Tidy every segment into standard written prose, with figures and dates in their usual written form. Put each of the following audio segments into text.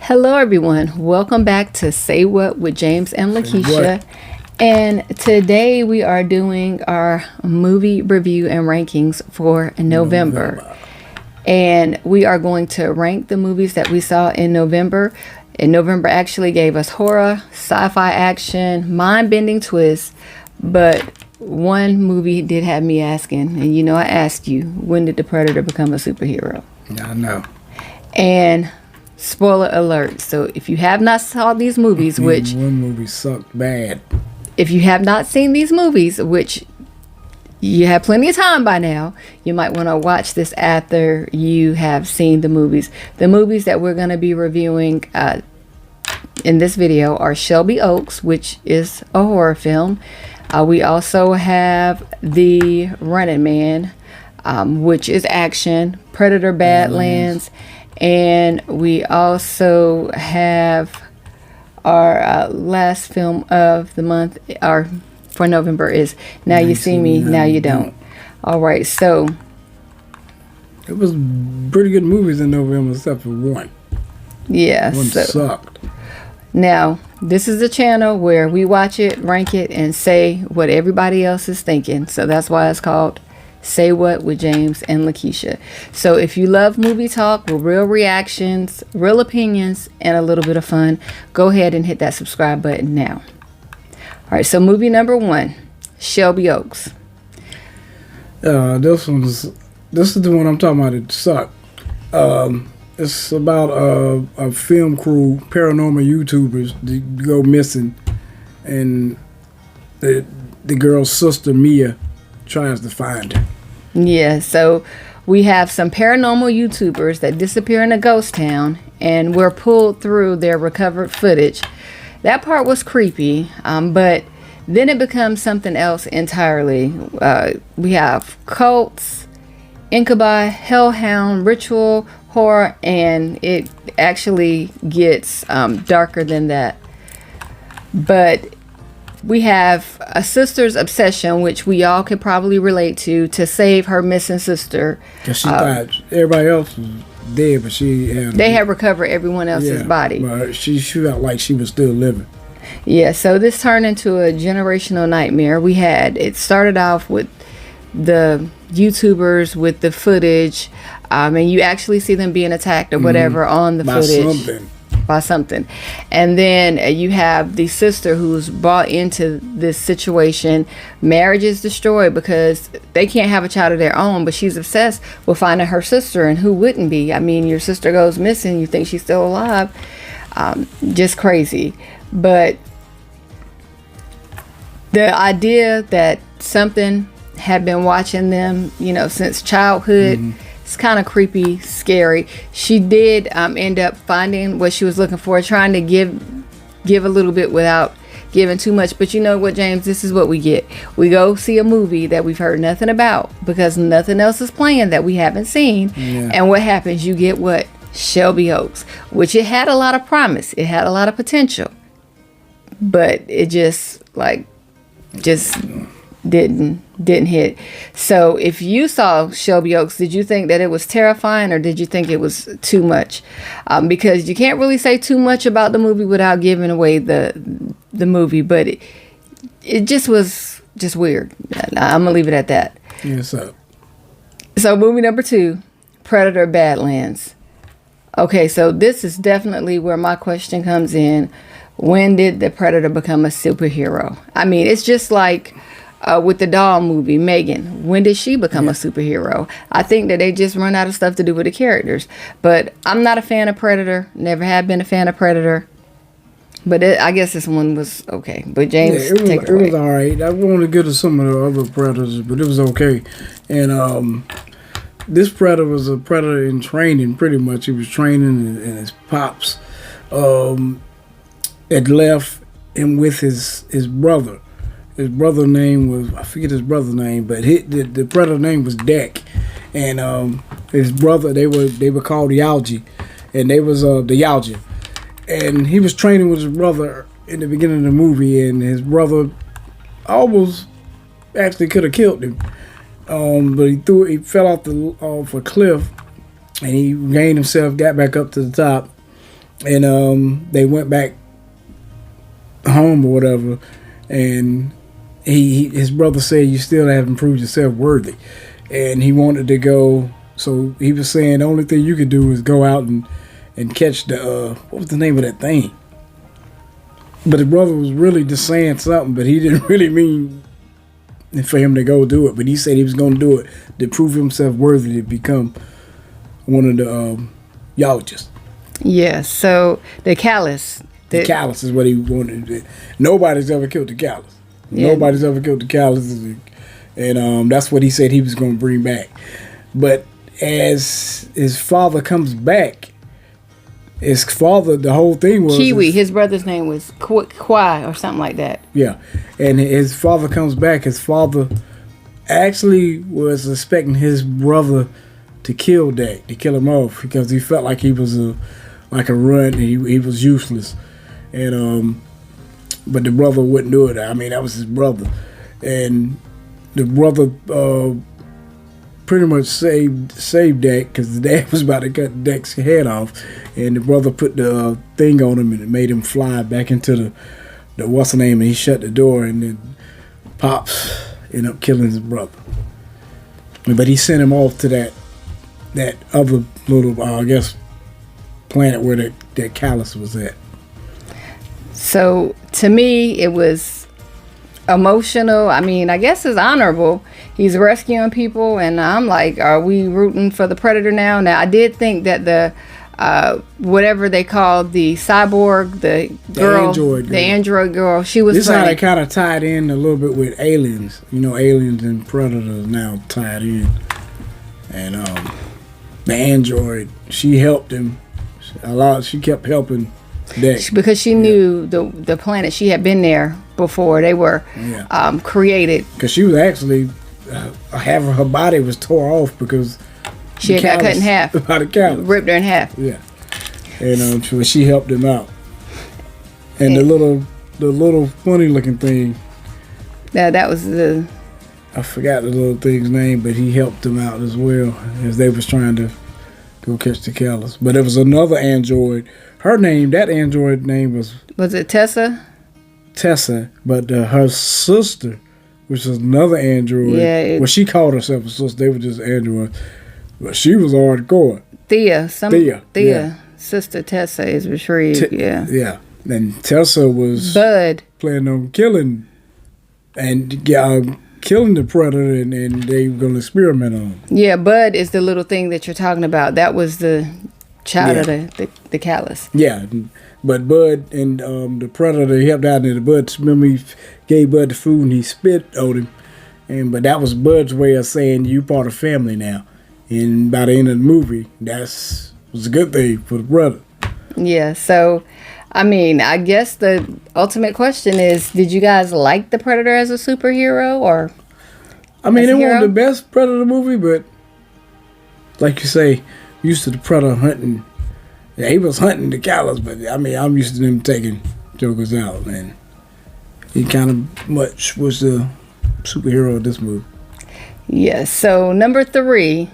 Hello, everyone. Welcome back to Say What with James and Lakesia. And today we are doing our movie review and rankings for November. And we are going to rank the movies that we saw in November. And November actually gave us horror, sci-fi action, mind-bending twists. But one movie did have me asking, and you know I asked you, when did the Predator become a superhero? I know. And spoiler alert. So if you have not saw these movies, which one movie sucked bad. If you have not seen these movies, which you have plenty of time by now, you might want to watch this after you have seen the movies. The movies that we're going to be reviewing in this video are Shelby Oaks, which is a horror film. We also have The Running Man, which is action. Predator Badlands. And we also have our last film of the month, or for November, is Now You See Me, Now You Don't. All right, so it was pretty good movies in November, except for one. Yeah, one sucked. Now, this is the channel where we watch it, rank it, and say what everybody else is thinking. So that's why it's called Say What with James and Lakesia. So if you love movie talk with real reactions, real opinions, and a little bit of fun, go ahead and hit that subscribe button now. All right, so movie number one, Shelby Oaks. This is the one I'm talking about. It sucked. It's about a film crew, paranormal YouTubers, that go missing, and the girl's sister Mia tries to find her. Yeah, so we have some paranormal YouTubers that disappear in a ghost town, and we're pulled through their recovered footage. That part was creepy, but then it becomes something else entirely. We have cults, incubi, hellhound, ritual, horror, and it actually gets darker than that. But we have a sister's obsession, which we all could probably relate to save her missing sister. Cause she thought everybody else was dead, but they had recovered everyone else's body. But she felt like she was still living. Yeah, so this turned into a generational nightmare. It started off with the YouTubers with the footage, and you actually see them being attacked or whatever on the footage. By something. And then you have the sister who's brought into this situation. Marriage is destroyed because they can't have a child of their own, but she's obsessed with finding her sister, and who wouldn't be? I mean, your sister goes missing, you think she's still alive. Just crazy. But the idea that something had been watching them, since childhood, it's kind of creepy, scary. She did end up finding what she was looking for, trying to give a little bit without giving too much. But you know what, James? This is what we get. We go see a movie that we've heard nothing about because nothing else is playing that we haven't seen. Yeah. And what happens? You get what? Shelby Oaks, which it had a lot of promise. It had a lot of potential. But it just didn't hit. So if you saw Shelby Oaks, did you think that it was terrifying, or did you think it was too much? Because you can't really say too much about the movie without giving away the movie, but it just was just weird. I'm gonna leave it at that. Yes, sir. So movie number two, Predator Badlands. Okay, so this is definitely where my question comes in. When did the Predator become a superhero? I mean, it's just like with the doll movie, Megan. When did she become a superhero? I think that they just run out of stuff to do with the characters. But I'm not a fan of Predator. Never have been a fan of Predator. But I guess this one was okay. But James, take it away. It was all right. I wanted to get to some of the other Predators, but it was okay. And this Predator was a Predator in training, pretty much. He was training, and his pops had left him with his brother. His brother's name was, I forget his brother's name, but the Predator name was Deck. And his brother, they were called the Algae. And they was the Yalja. And he was training with his brother in the beginning of the movie, and his brother almost actually could have killed him. But he fell off a cliff, and he regained himself, got back up to the top, and they went back home or whatever, and his brother said, "You still haven't proved yourself worthy," and he wanted to go. So he was saying the only thing you could do is go out and catch the what was the name of that thing? But his brother was really just saying something, but he didn't really mean for him to go do it. But he said he was going to do it to prove himself worthy to become one of the Yologists. Yeah, so the callus. The callus is what he wanted to do. Nobody's ever killed the callus. Yeah. Nobody's ever killed the callus. And that's what he said he was going to bring back. But as his father comes back, his father, the whole thing was... Kiwi. His brother's name was Kwai or something like that. Yeah. And his father comes back. His father actually was expecting his brother to kill Dak, to kill him off, because he felt like he was a runt, and he was useless. And but the brother wouldn't do it. I mean, that was his brother. And the brother pretty much saved Dak, because the dad was about to cut Dak's head off, and the brother put the thing on him, and it made him fly back into the what's the name, and he shut the door, and then Pops ended up killing his brother. But he sent him off to that other little, I guess, planet where that callus was at. So to me, it was emotional. I mean, I guess it's honorable. He's rescuing people, and I'm like, are we rooting for the Predator now? Now, I did think that the whatever they called the cyborg, the android girl, she was. This is funny. how they kind of tied in a little bit with Aliens. You know, Aliens and Predators now tied in, and the android, she helped him a lot. She kept helping Dak because she knew the planet. She had been there before they were created. Because she was actually half of her body was tore off because she had got cut in half. By the callus. Ripped her in half. Yeah, and she helped him out. And the little funny looking thing. Yeah, that was the. I forgot the little thing's name, but he helped them out as well as they was trying to go catch the callus. But there was another android. That android name was... Was it Tessa? Tessa, but her sister, which was another android. Well, she called herself a sister. They were just androids. But she was hardcore. Thea. Thea. Yeah. Sister Tessa is retrieved, Yeah. And Tessa was... Bud. Planning on killing the Predator, and they were going to experiment on him. Yeah, Bud is the little thing that you're talking about. That was the child of the callus. Yeah, but Bud and the Predator, he helped out in the Bud. Remember, he gave Bud the food and he spit on him. But that was Bud's way of saying, you part of family now. And by the end of the movie, was a good thing for the brother. Yeah, so... I mean, I guess the ultimate question is, did you guys like the Predator as a superhero, or? I mean, it wasn't the best Predator movie, but like you say, used to the Predator hunting. Yeah, he was hunting the callus, but I mean, I'm used to them taking jokers out, and he kind of much was the superhero of this movie. Yeah. So number 3,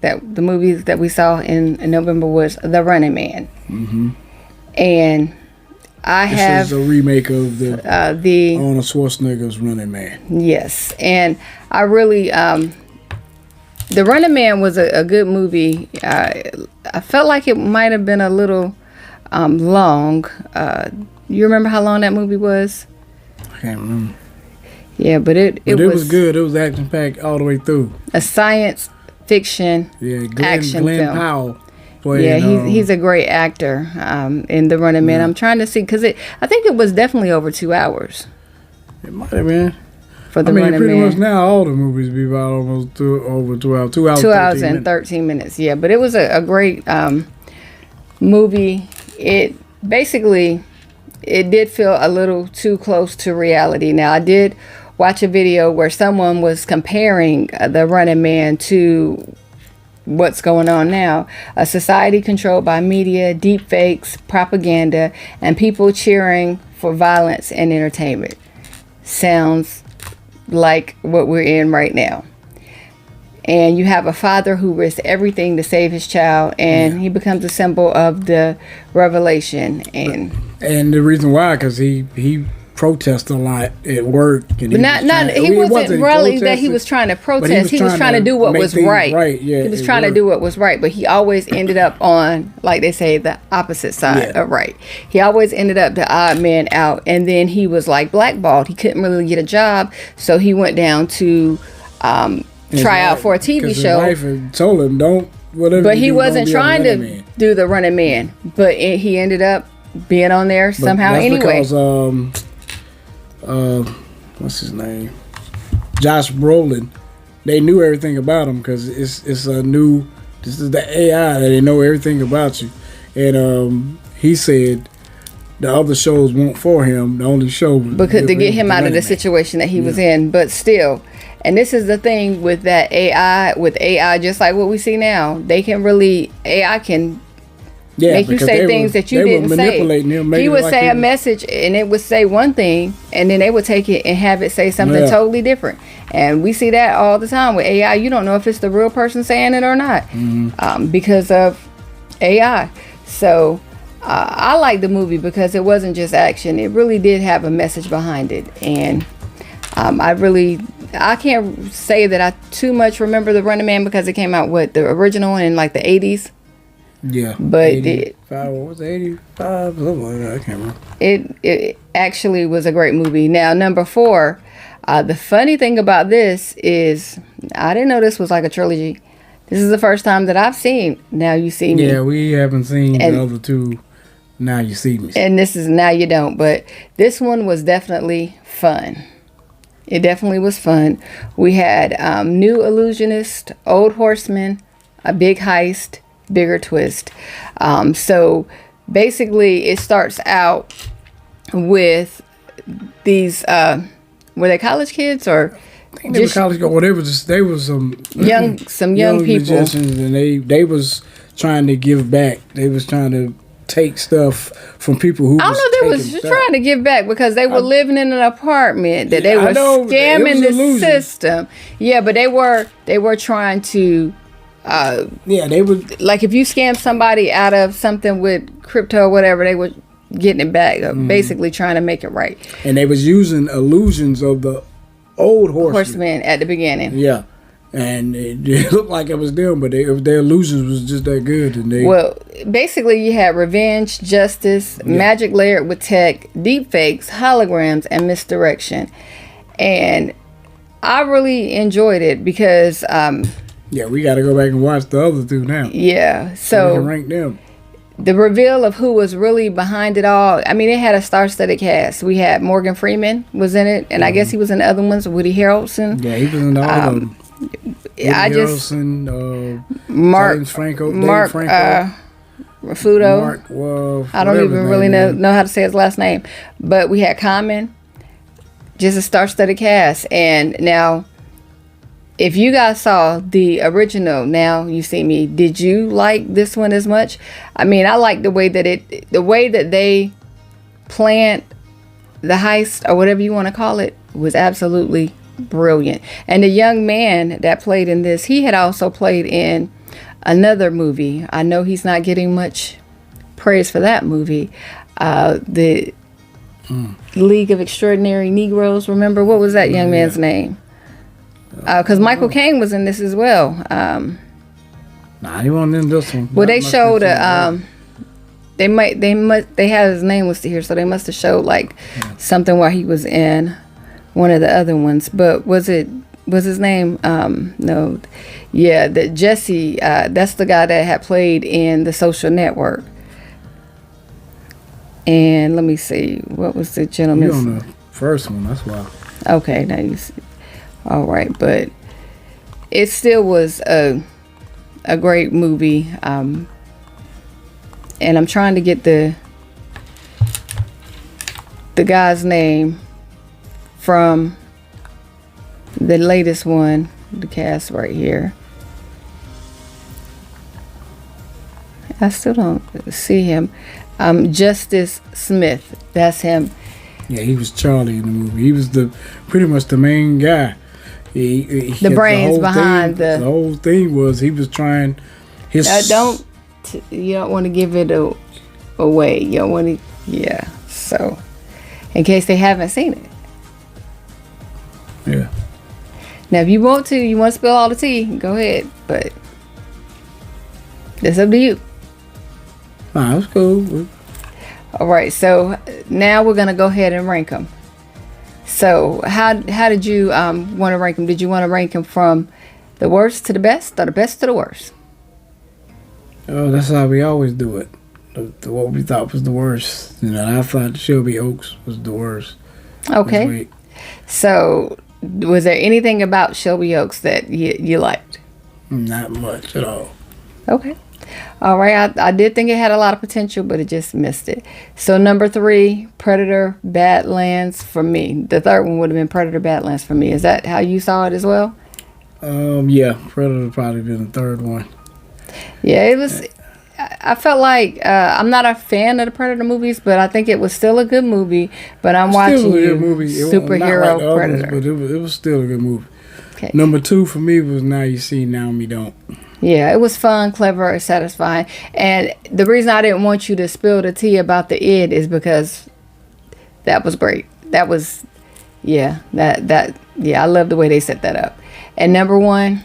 the movies that we saw in November was The Running Man. Mm-hmm. And this is a remake of the Arnold Schwarzenegger's Running Man. Yes, and I really The Running Man was a good movie. I felt like it might have been a little long. You remember how long that movie was? I can't remember. Yeah, but it was good. It was action packed all the way through. A science fiction action Glenn film. Powell. He's a great actor in The Running Man. I'm trying to see, because I think it was definitely over 2 hours. It might have been. For The Running Man. Pretty much now all the movies be about almost over 2 hours. 2 hours and 13 minutes. Yeah, but it was a great movie. It did feel a little too close to reality. Now, I did watch a video where someone was comparing The Running Man to what's going on now. A society controlled by media, deep fakes, propaganda, and people cheering for violence and entertainment. Sounds like what we're in right now. and you have a father who risks everything to save his child, and he becomes a symbol of the revelation. And the reason why, because he protested a lot at work. And he wasn't really that he was trying to protest. He was trying to do what was right. Yeah, he was trying to do what was right, but he always ended up on, like they say, the opposite side of right. He always ended up the odd man out, and then he was like blackballed. He couldn't really get a job, so he went down to try out for a TV show. His wife had told him, "Don't whatever." But he wasn't trying to do the running man. But he ended up being on there somehow anyway. Because what's his name? Josh Brolin. They knew everything about him because it's a new. This is the AI that they know everything about you, and he said the other shows weren't for him. The only show because to get him out of the situation that he was in. But still, and this is the thing with that AI. With AI, just like what we see now, they can really AI can. Make you say things that you didn't say. He would say a message and it would say one thing, and then they would take it and have it say something totally different. And we see that all the time with AI. You don't know if it's the real person saying it or not because of AI. So I like the movie because it wasn't just action. It really did have a message behind it. And I can't say that I too much remember The Running Man because it came out the original in like the 80s. Yeah, but 85, what was it, 85? Something like that. I can't remember. It actually was a great movie. Now, number 4, the funny thing about this is I didn't know this was like a trilogy. This is the first time that I've seen Now You See Me. Yeah, we haven't seen the other two. Now You See Me. And this is Now You Don't. But this one was definitely fun. It definitely was fun. We had New Illusionist, Old Horseman, A Big Heist, Bigger Twist. So basically it starts out with these were they college kids or I think they were college kids. Well, they were some young people, musicians, and they was trying to give back. They was trying to take stuff from people who I don't know they was trying to give back because they were living in an apartment that they were scamming the system. Yeah, but they were trying to they would like if you scam somebody out of something with crypto or whatever, they were getting it back, basically trying to make it right. And they was using illusions of the old horseman at the beginning. Yeah, and it looked like it was them, but their illusions was just that good. And basically you had revenge, justice, magic layered with tech, deep fakes, holograms, and misdirection. And I really enjoyed it because we got to go back and watch the other two now. Yeah, so we can rank them. The reveal of who was really behind it all. I mean, it had a star-studded cast. We had Morgan Freeman was in it, and I guess he was in the other ones. Woody Harrelson. Yeah, he was in all of them. Harrelson, James Franco, Mark Ruffalo. I don't even really know how to say his last name. But we had Common. Just a star-studded cast. And now, if you guys saw the original Now You See Me, did you like this one as much? I mean, I like the way that they planned the heist or whatever you want to call it was absolutely brilliant. And the young man that played in this, he had also played in another movie. I know he's not getting much praise for that movie. The League of Extraordinary Negroes. Remember, what was that young man's name? Because Michael Caine was in this as well. He wasn't in this one. Well, they showed they had his name listed here, so they must have showed like something while he was in one of the other ones. But was his name? No, yeah, that Jesse. That's the guy that had played in The Social Network. And let me see, what was the gentleman's? You on the first one? That's why. Okay, now you see. All right, but it still was a great movie, and I'm trying to get the guy's name from the latest one, the cast right here. I still don't see him. Justice Smith, that's him. Yeah, he was Charlie in the movie. He was pretty much the main guy. The brains behind the whole thing was he was trying his you don't want to give it away. You don't want to, so in case they haven't seen it. Yeah. Now if you want to spill all the tea, go ahead, but that's up to you. That's cool. All right, so now we're gonna go ahead and rank them. So how did you want to rank them? Did you want to rank them from the worst to the best, or the best to the worst? Oh, that's how we always do it. What we thought was the worst. I thought Shelby Oaks was the worst. Okay. So was there anything about Shelby Oaks that you liked? Not much at all. Okay. All right. I did think it had a lot of potential, but it just missed it. So number 3, Predator Badlands for me. The third one would have been Predator Badlands for me. Is that how you saw it as well? Yeah. Predator probably been the third one. Yeah, it was. I felt like I'm not a fan of the Predator movies, but I think it was still a good movie. But I'm watching superhero like Predator. But it was still a good movie. Okay. Number 2 for me was Now You See, Now Me Don't. Yeah, it was fun, clever, satisfying. And the reason I didn't want you to spill the tea about the id is because that was great. That was, I love the way they set that up. And number 1,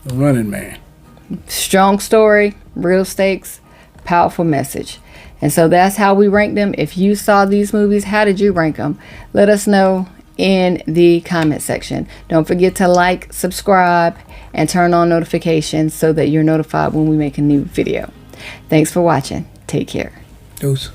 The Running Man. Strong story, real stakes, powerful message. And so that's how we rank them. If you saw these movies, how did you rank them? Let us know in the comment section. Don't forget to like, subscribe, and turn on notifications so that you're notified when we make a new video. Thanks for watching. Take care. Deuce.